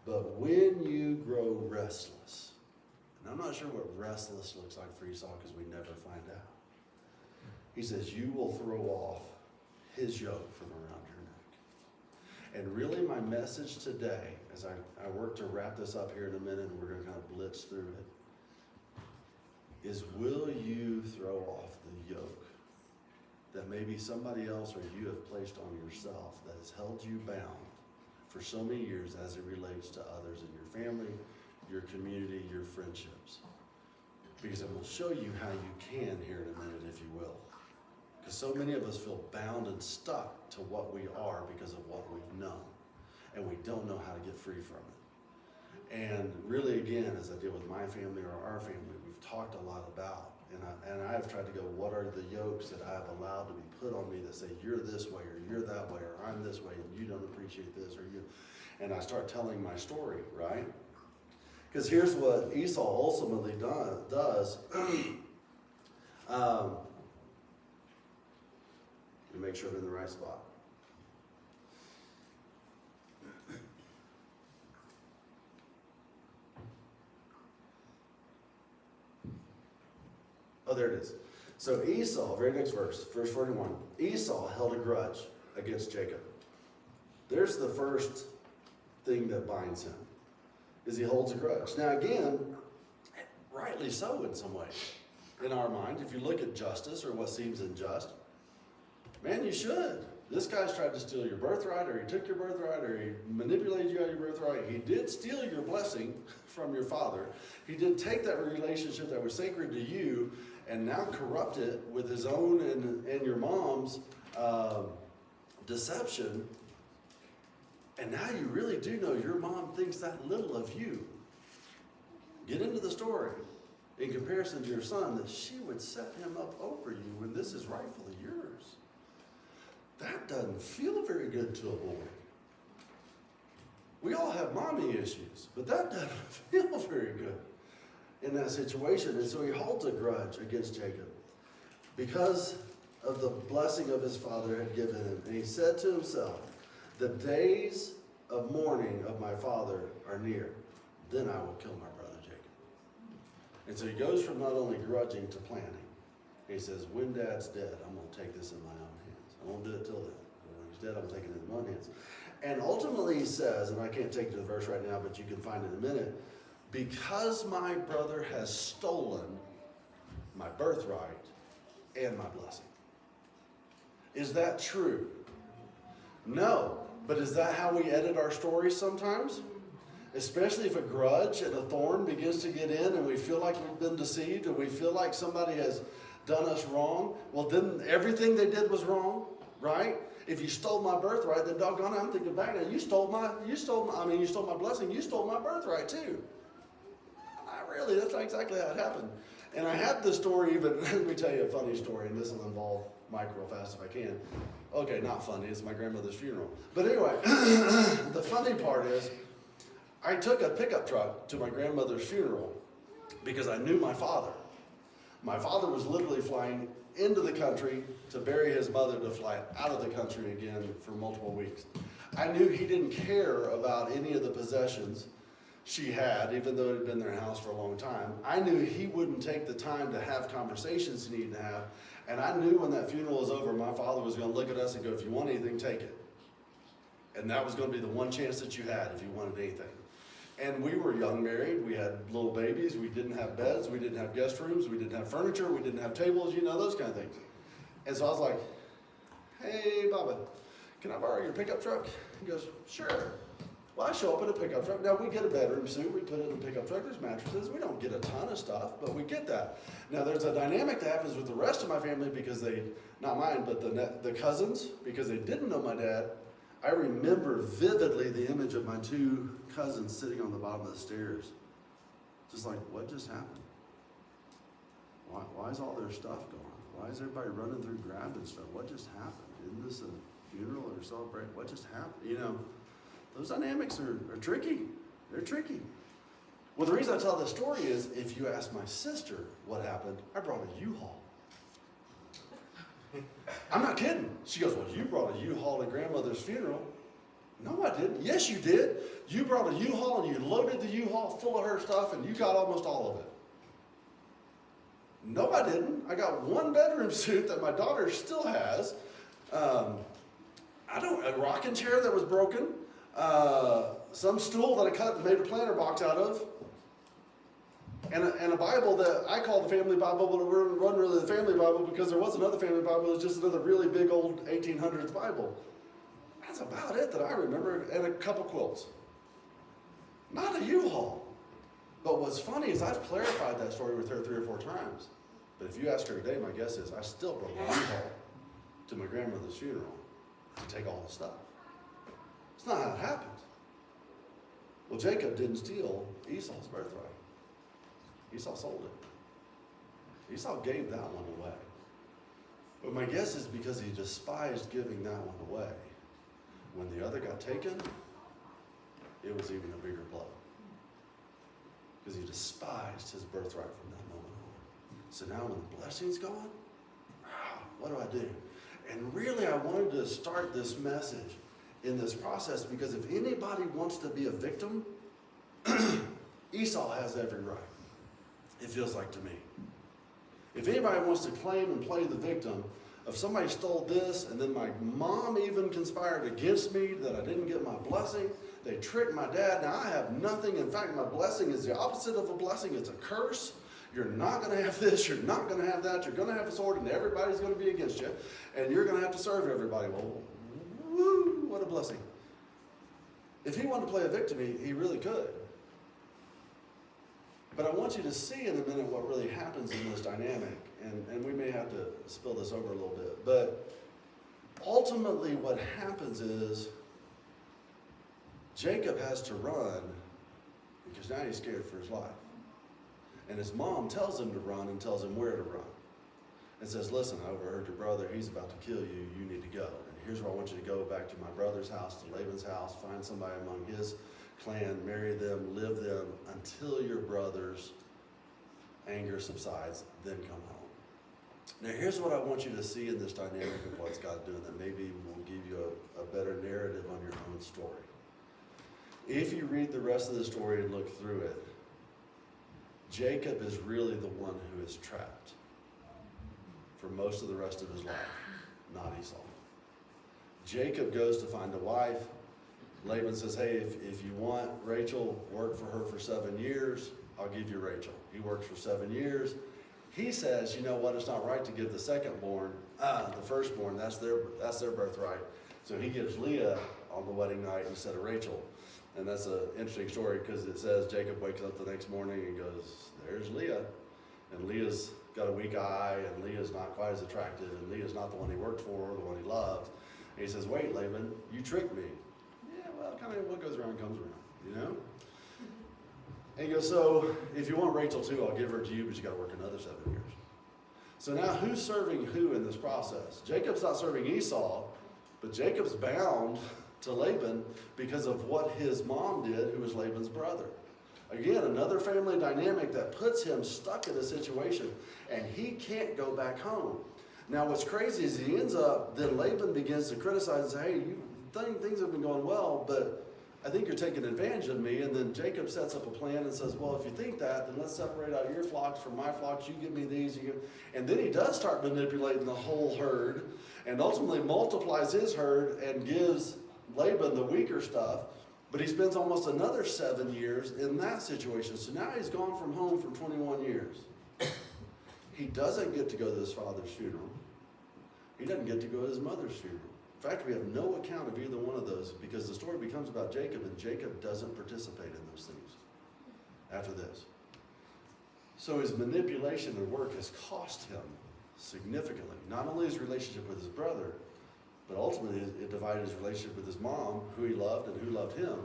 But when you grow restless, and I'm not sure what restless looks like for Esau because we never find out. He says, you will throw off his yoke from around your neck. And really my message today, as I work to wrap this up here in a minute, and we're going to kind of blitz through it, is will you throw off the yoke that maybe somebody else or you have placed on yourself that has held you bound for so many years as it relates to others in your family, your community, your friendships? Because it will show you how you can here in a minute, if you will. Because so many of us feel bound and stuck to what we are because of what we've known. And we don't know how to get free from it. And really, again, as I deal with my family or our family, we've talked a lot about, and I've tried to go, what are the yokes that I've allowed to be put on me that say, you're this way, or you're that way, or I'm this way, and you don't appreciate this, or you. And I start telling my story, right? Because here's what Esau ultimately does. Let me make sure I'm in the right spot. Oh, there it is. So Esau, very next verse 41. Esau held a grudge against Jacob. There's the first thing that binds him, is he holds a grudge. Now again, rightly so in some ways. In our mind, if you look at justice or what seems unjust, man, you should. This guy's tried to steal your birthright, or he took your birthright, or he manipulated you out of your birthright. He did steal your blessing from your father. He did take that relationship that was sacred to you and now corrupt it with his own and your mom's deception. And now you really do know your mom thinks that little of you. Get into the story in comparison to your son, that she would set him up over you when this is rightfully yours. That doesn't feel very good to a boy. We all have mommy issues, but that doesn't feel very good in that situation. And so he holds a grudge against Jacob because of the blessing of his father had given him. And he said to himself, the days of mourning of my father are near. Then I will kill my brother Jacob. And so he goes from not only grudging to planning. He says, when dad's dead, I'm going to take this in my own hands. I won't do it till then. When he's dead, I'm taking it in my own hands. And ultimately he says, and I can't take you to the verse right now, but you can find it in a minute, because my brother has stolen my birthright and my blessing. Is that true? No. But is that how we edit our stories sometimes? Especially if a grudge and a thorn begins to get in and we feel like we've been deceived and we feel like somebody has done us wrong. Well, then everything they did was wrong, right? If you stole my birthright, then doggone it, I'm thinking back now, you stole my blessing, you stole my birthright too. Not really, that's not exactly how it happened. And I had this story even, let me tell you a funny story, and this will involve Mike real fast if I can. Okay, not funny, it's my grandmother's funeral. But anyway, the funny part is, I took a pickup truck to my grandmother's funeral because I knew my father. My father was literally flying into the country to bury his mother, to fly out of the country again for multiple weeks. I knew he didn't care about any of the possessions she had, even though it had been their house for a long time. I knew he wouldn't take the time to have conversations he needed to have. And I knew when that funeral was over, my father was going to look at us and go, if you want anything, take it. And that was going to be the one chance that you had if you wanted anything. And we were young married. We had little babies. We didn't have beds. We didn't have guest rooms. We didn't have furniture. We didn't have tables, those kind of things. And so I was like, hey, Baba, can I borrow your pickup truck? He goes, sure. Well, I show up in a pickup truck. Now, we get a bedroom suite. We put it in a pickup truck. There's mattresses. We don't get a ton of stuff, but we get that. Now, there's a dynamic that happens with the rest of my family because they, not mine, but the cousins, because they didn't know my dad. I remember vividly the image of my two cousins sitting on the bottom of the stairs. Just like, what just happened? Why is all their stuff gone? Why is everybody running through grabbing stuff? What just happened? Isn't this a funeral or celebration? What just happened? Those dynamics are tricky. They're tricky. Well, the reason I tell this story is if you ask my sister what happened, I brought a U-Haul. I'm not kidding. She goes, well, you brought a U-Haul to grandmother's funeral. No, I didn't. Yes, you did. You brought a U-Haul and you loaded the U-Haul full of her stuff and you got almost all of it. No, I didn't. I got one bedroom suit that my daughter still has. A rocking chair that was broken. Some stool that I cut and made a planter box out of. And a Bible that I call the family Bible, but it wasn't really the family Bible because there was another family Bible. It was just another really big old 1800s Bible. That's about it that I remember, and a couple quilts. Not a U-Haul. But what's funny is I've clarified that story with her 3 or 4 times. But if you ask her today, my guess is I still brought a U-Haul to my grandmother's funeral to take all the stuff. It's not how it happened. Well, Jacob didn't steal Esau's birthright. Esau sold it. Esau gave that one away. But my guess is because he despised giving that one away. When the other got taken, it was even a bigger blow. Because he despised his birthright from that moment on. So now when the blessing's gone, what do I do? And really I wanted to start this message in this process because if anybody wants to be a victim, Esau has every right. It feels like to me. If anybody wants to claim and play the victim, if somebody stole this and then my mom even conspired against me that I didn't get my blessing, they tricked my dad, now I have nothing. In fact, my blessing is the opposite of a blessing. It's a curse. You're not going to have this. You're not going to have that. You're going to have a sword and everybody's going to be against you. And you're going to have to serve everybody. Well, woo, what a blessing. If he wanted to play a victim, he really could. But I want you to see in a minute what really happens in this dynamic. And we may have to spill this over a little bit. But ultimately what happens is Jacob has to run because now he's scared for his life. And his mom tells him to run and tells him where to run. And says, listen, I overheard your brother. He's about to kill you. You need to go. And here's where I want you to go, back to my brother's house, to Laban's house, find somebody among his clan, marry them, live them until your brother's anger subsides, then come home. Now here's what I want you to see in this dynamic of what's God doing that maybe will give you a better narrative on your own story. If you read the rest of the story and look through it, Jacob is really the one who is trapped for most of the rest of his life, not Esau. Jacob goes to find a wife. Laban says, hey, if you want Rachel, work for her for 7 years, I'll give you Rachel. He works for 7 years. He says, you know what, it's not right to give the secondborn, the firstborn, that's their birthright. So he gives Leah on the wedding night instead of Rachel. And that's an interesting story because it says Jacob wakes up the next morning and goes, there's Leah. And Leah's got a weak eye, and Leah's not quite as attractive, and Leah's not the one he worked for or the one he loved. And he says, wait, Laban, you tricked me. Yeah, well, kind of what goes around comes around, you know? And he goes, so if you want Rachel too, I'll give her to you, but you got to work another 7 years. So now who's serving who in this process? Jacob's not serving Esau, but Jacob's bound to Laban because of what his mom did, who was Laban's brother. Again, another family dynamic that puts him stuck in a situation, and he can't go back home. Now, what's crazy is he ends up, then Laban begins to criticize and say, hey, things have been going well, but I think you're taking advantage of me. And then Jacob sets up a plan and says, well, if you think that, then let's separate out your flocks from my flocks. You give me these. And then he does start manipulating the whole herd and ultimately multiplies his herd and gives Laban the weaker stuff. But he spends almost another 7 years in that situation. So now he's gone from home for 21 years. He doesn't get to go to his father's funeral. He doesn't get to go to his mother's funeral. In fact, we have no account of either one of those because the story becomes about Jacob, and Jacob doesn't participate in those things after this. So his manipulation and work has cost him significantly. Not only his relationship with his brother, but ultimately it divided his relationship with his mom, who he loved and who loved him,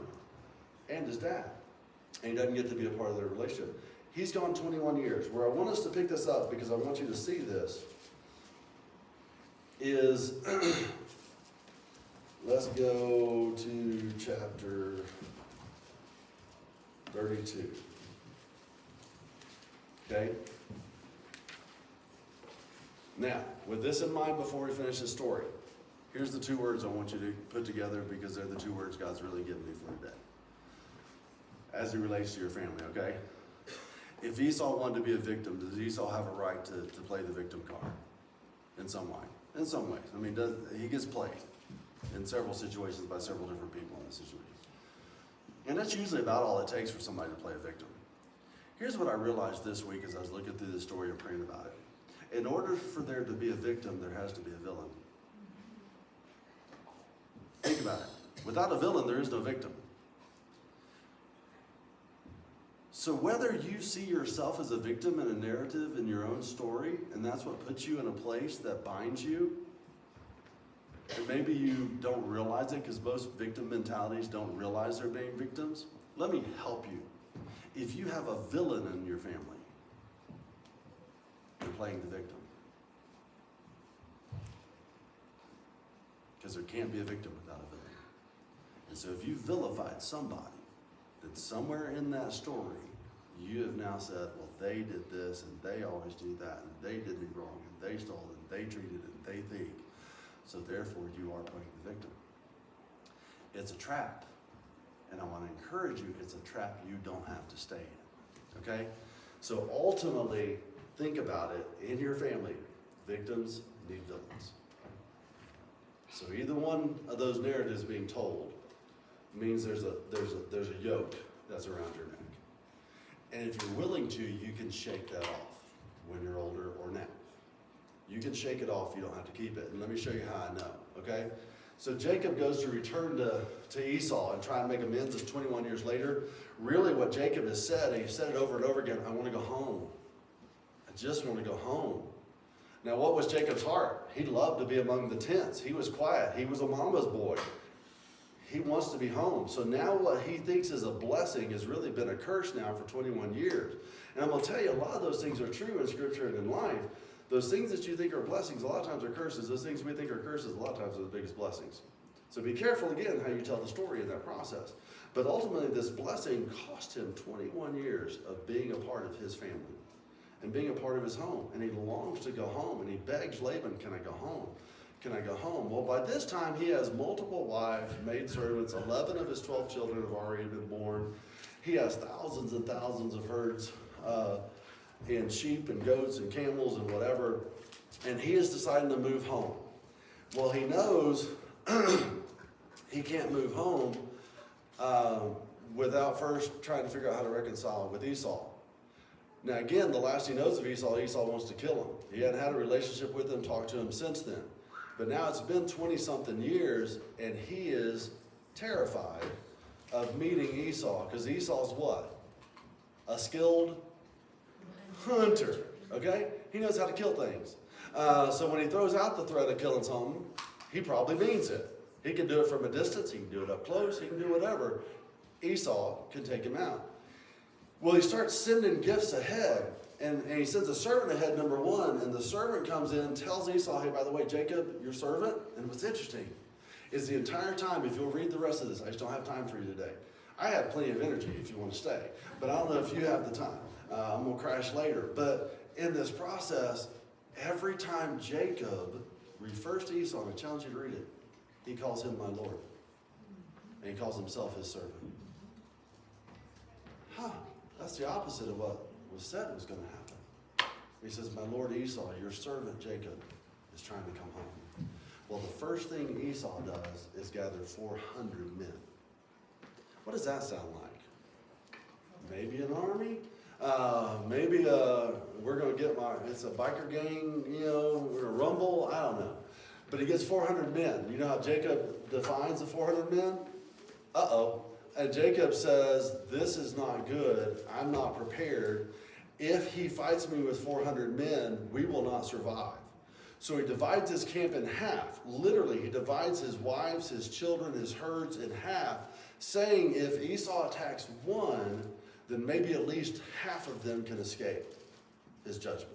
and his dad. And he doesn't get to be a part of their relationship. He's gone 21 years. Where I want us to pick this up, because I want you to see this, is let's go to chapter 32. Okay? Now, with this in mind before we finish the story, Here's the two words I want you to put together because they're the two words God's really given me for today. As it relates to your family, okay? If Esau wanted to be a victim, does Esau have a right to play the victim card? In some way. In some ways. I mean, he gets played in several situations by several different people in this situation. And that's usually about all it takes for somebody to play a victim. Here's what I realized this week as I was looking through this story and praying about it. In order for there to be a victim, there has to be a villain. Think about it. Without a villain, there is no victim. So whether you see yourself as a victim in a narrative in your own story, and that's what puts you in a place that binds you, and maybe you don't realize it because most victim mentalities don't realize they're being victims, let me help you. If you have a villain in your family, you're playing the victim. Because there can't be a victim without a villain. And so if you vilified somebody, that somewhere in that story, you have now said, well, they did this, and they always do that, and they did me wrong, and they stole it, and they treated it, and they think. So therefore, you are playing the victim. It's a trap. And I want to encourage you, it's a trap you don't have to stay in. Okay? So ultimately, think about it. In your family, victims need villains. So either one of those narratives being told means there's a yoke that's around your neck. And if you're willing to, you can shake that off when you're older or now. You can shake it off, you don't have to keep it. And let me show you how I know, okay? So Jacob goes to return to Esau and try and make amends. It's 21 years later. Really what Jacob has said, and he said it over and over again, I want to go home. I just want to go home. Now what was Jacob's heart? He loved to be among the tents. He was quiet. He was a mama's boy. He wants to be home. So now what he thinks is a blessing has really been a curse now for 21 years. And I'm going to tell you, a lot of those things are true in Scripture and in life. Those things that you think are blessings, a lot of times are curses. Those things we think are curses, a lot of times are the biggest blessings. So be careful, again, how you tell the story in that process. But ultimately, this blessing cost him 21 years of being a part of his family and being a part of his home. And he longs to go home, and he begs Laban, can I go home? Can I go home? Well, by this time, he has multiple wives, maidservants. 11 of his 12 children have already been born. He has thousands and thousands of herds and sheep and goats and camels and whatever. And he is deciding to move home. Well, he knows he can't move home without first trying to figure out how to reconcile with Esau. Now, again, the last he knows of Esau, Esau wants to kill him. He hadn't had a relationship with him, talked to him since then. But now it's been 20-something years, and he is terrified of meeting Esau, because Esau's what? A skilled hunter, okay? He knows how to kill things. So when he throws out the threat of killing something, he probably means it. He can do it from a distance, he can do it up close, he can do whatever. Esau can take him out. Well, he starts sending gifts ahead. And he sends a servant ahead, number one, and the servant comes in, tells Esau, hey, by the way, Jacob, your servant. And what's interesting is the entire time, if you'll read the rest of this, I just don't have time for you today. I have plenty of energy if you want to stay, but I don't know if you have the time. I'm going to crash later. But in this process, every time Jacob refers to Esau, and I challenge you to read it, he calls him my Lord. And he calls himself his servant. That's the opposite of what was said was going to happen. He says, my Lord Esau, your servant Jacob is trying to come home. Well, the first thing Esau does is gather 400 men. What does that sound like? Maybe an army? Maybe we're going to get it's a biker gang, we're going to rumble, I don't know. But he gets 400 men. You know how Jacob defines the 400 men? Uh-oh. And Jacob says, this is not good. I'm not prepared. If he fights me with 400 men, we will not survive. So he divides his camp in half. Literally, he divides his wives, his children, his herds in half, saying if Esau attacks one, then maybe at least half of them can escape his judgment.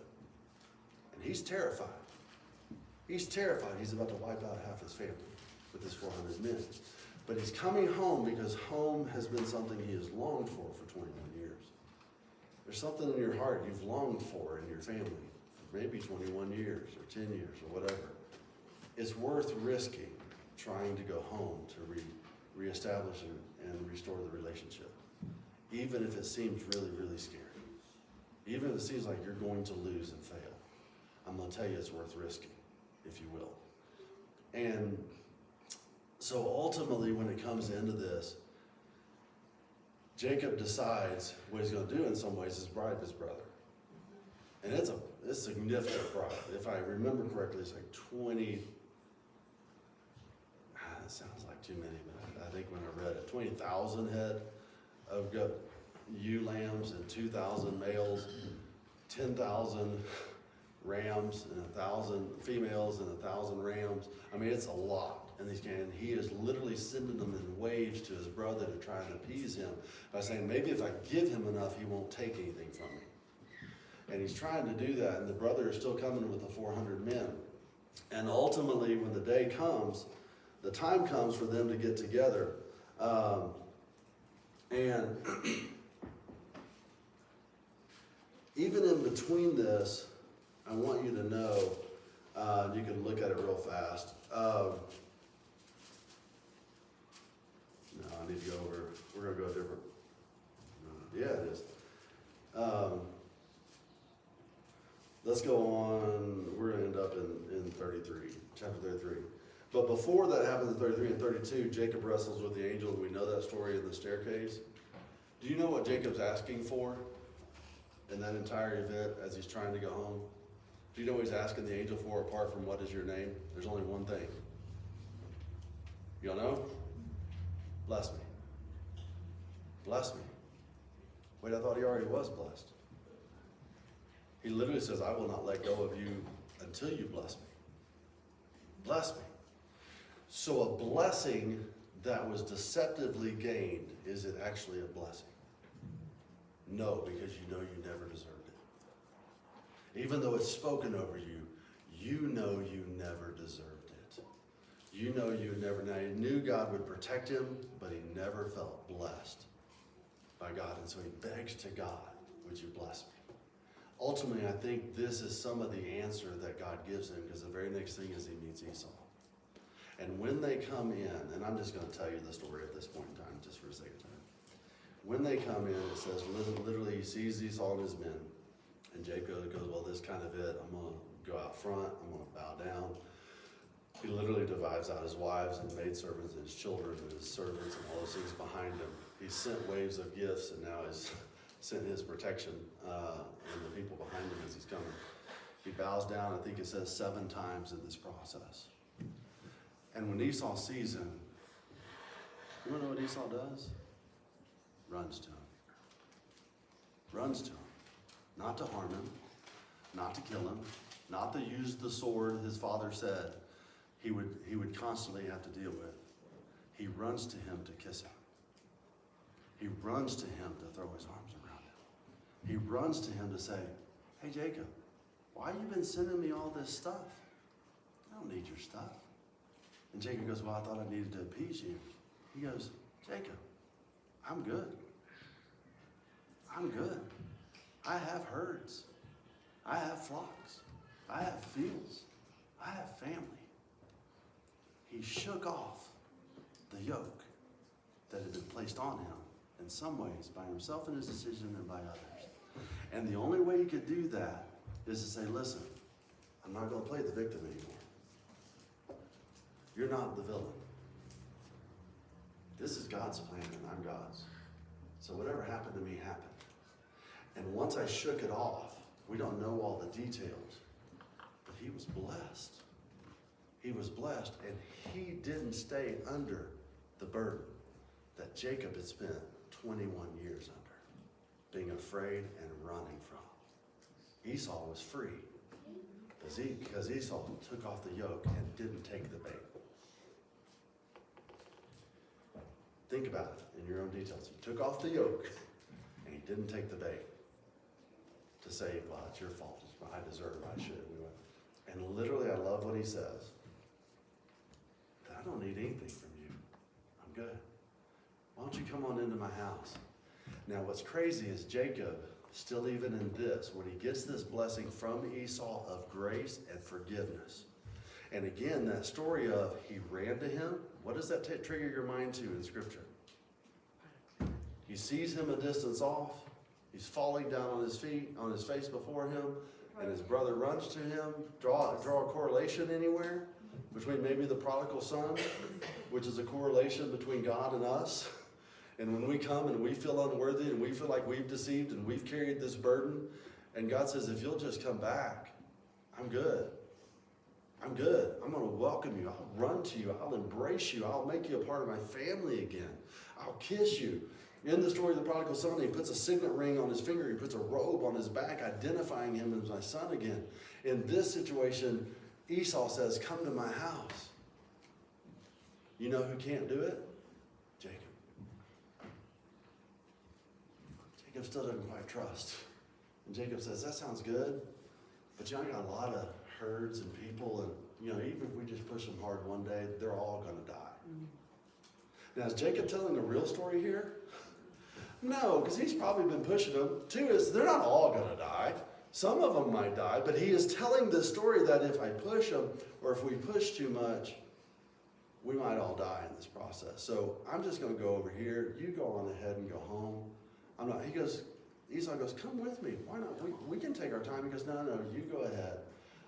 And he's terrified. He's terrified he's about to wipe out half his family with his 400 men. But he's coming home because home has been something he has longed for 21 years. There's something in your heart you've longed for in your family for maybe 21 years or 10 years or whatever. it's worth risking trying to go home to reestablish and restore the relationship, even if it seems really, really scary. Even if it seems like you're going to lose and fail. I'm going to tell you it's worth risking, if you will. And so ultimately, when it comes into this, Jacob decides what he's going to do in some ways is bribe his brother. And it's a significant bribe. If I remember correctly, it's like 20, it sounds like too many, but I think when I read it, 20,000 head of ewe lambs and 2,000 males, 10,000 rams and 1,000 females and 1,000 rams. I mean, it's a lot. And he is literally sending them in waves to his brother to try and appease him by saying, maybe if I give him enough, he won't take anything from me. And he's trying to do that, and the brother is still coming with the 400 men. And ultimately, when the day comes, the time comes for them to get together. And even in between this, I want you to know, you can look at it real fast. No, I need to go over, we're going to go a different, yeah, it is. Let's go on, we're going to end up in 33, chapter 33. But before that happens in 33 and 32, Jacob wrestles with the angel. We know that story in the staircase. Do you know what Jacob's asking for in that entire event as he's trying to go home? Do you know what he's asking the angel for apart from what is your name? There's only one thing. Y'all know? Bless me. Bless me. Wait, I thought he already was blessed. He literally says, I will not let go of you until you bless me. Bless me. So a blessing that was deceptively gained, is it actually a blessing? No, because you know you never deserved it. Even though it's spoken over you, you know you never deserved it. You know you never, now he knew God would protect him, but he never felt blessed by God. And so he begs to God, would you bless me? Ultimately, I think this is some of the answer that God gives him, because the very next thing is he meets Esau. And when they come in, and I'm just going to tell you the story at this point in time, just for a second time. When they come in, it says, literally, he sees Esau and his men. And Jacob goes, well, this kind of it. I'm going to go out front. I'm going to bow down. He literally divides out his wives and maidservants and his children and his servants and all those things behind him. He sent waves of gifts, and now he's sent his protection and the people behind him as he's coming. He bows down, I think it says 7 times in this process. And when Esau sees him, you want to know what Esau does? Runs to him. Runs to him. Not to harm him, not to kill him, not to use the sword his father said he would constantly have to deal with. He runs to him to kiss him. He runs to him to throw his arms around him. He runs to him to say, hey Jacob, why have you been sending me all this stuff? I don't need your stuff. And Jacob goes, well, I thought I needed to appease you. He goes, Jacob, I'm good. I'm good. I have herds. I have flocks. I have fields. I have family. He shook off the yoke that had been placed on him in some ways by himself in his decision and by others. And the only way he could do that is to say, listen, I'm not going to play the victim anymore. You're not the villain. This is God's plan and I'm God's. So whatever happened to me happened. And once I shook it off, we don't know all the details, but he was blessed. He was blessed, and he didn't stay under the burden that Jacob had spent 21 years under, being afraid and running from. Esau was free because Esau took off the yoke and didn't take the bait. Think about it in your own details. He took off the yoke and he didn't take the bait to say, well, it's your fault. I deserve it. I should. And literally, I love what he says. I don't need anything from you. I'm good. Why don't you come on into my house? Now, what's crazy is Jacob, still even in this, when he gets this blessing from Esau of grace and forgiveness, And again, that story of he ran to him, what does that trigger your mind to in Scripture? He sees him a distance off. He's falling down on his feet, on his face before him, and his brother runs to him. Draw a correlation anywhere between maybe the prodigal son, which is a correlation between God and us. And when we come and we feel unworthy and we feel like we've deceived and we've carried this burden, and God says, if you'll just come back, I'm good. I'm good. I'm going to welcome you. I'll run to you. I'll embrace you. I'll make you a part of my family again. I'll kiss you. In the story of the prodigal son, he puts a signet ring on his finger. He puts a robe on his back, identifying him as my son again. In this situation, Esau says, come to my house. You know who can't do it? Jacob. Jacob still doesn't quite trust. And Jacob says, that sounds good, but I got a lot of herds and people, and even if we just push them hard one day, they're all going to die. Now, is Jacob telling a real story here? No, because he's probably been pushing them. Two is, they're not all going to die. Some of them might die, but he is telling this story that if I push them, or if we push too much, we might all die in this process. So I'm just going to go over here. You go on ahead and go home. Esau goes, come with me. Why not? We can take our time. He goes, no, you go ahead.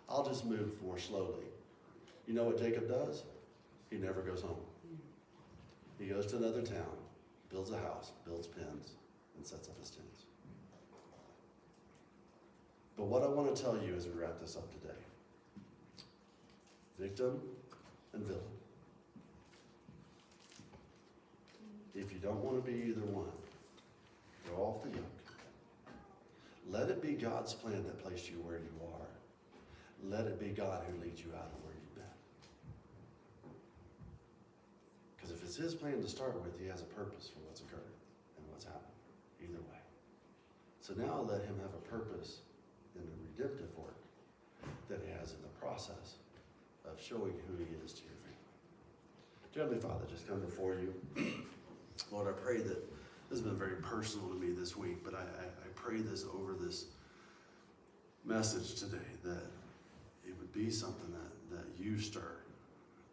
I'll just move more slowly. You know what Jacob does? He never goes home. He goes to another town, builds a house, builds pens, and sets up his tents. But what I want to tell you as we wrap this up today, victim and villain. If you don't want to be either one, go off the yoke. Let it be God's plan that placed you where you are. Let it be God who leads you out of where you've been. Because if it's his plan to start with, he has a purpose for what's occurred and what's happened, either way. So now let him have a purpose in the redemptive work that he has in the process of showing who he is to your family. Dear Heavenly Father, just come before you. Lord, I pray that this has been very personal to me this week, but I pray this over this message today, that it would be something that you stir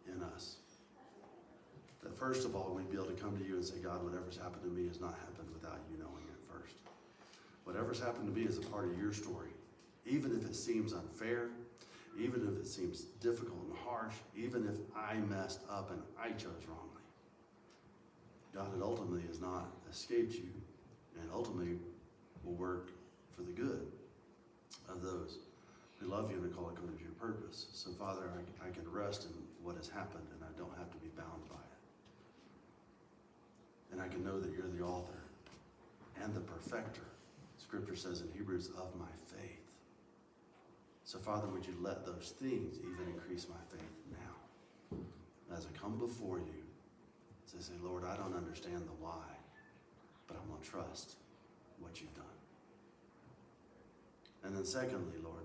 in us. That first of all, we'd be able to come to you and say, God, whatever's happened to me has not happened without you knowing it first. Whatever's happened to me is a part of your story. Even if it seems unfair, even if it seems difficult and harsh, even if I messed up and I chose wrongly. God, it ultimately has not escaped you, and ultimately will work for the good of those who love you and are called according to your purpose. So, Father, I can rest in what has happened, and I don't have to be bound by it. And I can know that you're the author and the perfecter, Scripture says in Hebrews, of my faith. So, Father, would you let those things even increase my faith now? As I come before you, to say, Lord, I don't understand the why, but I'm going to trust what you've done. And then secondly, Lord,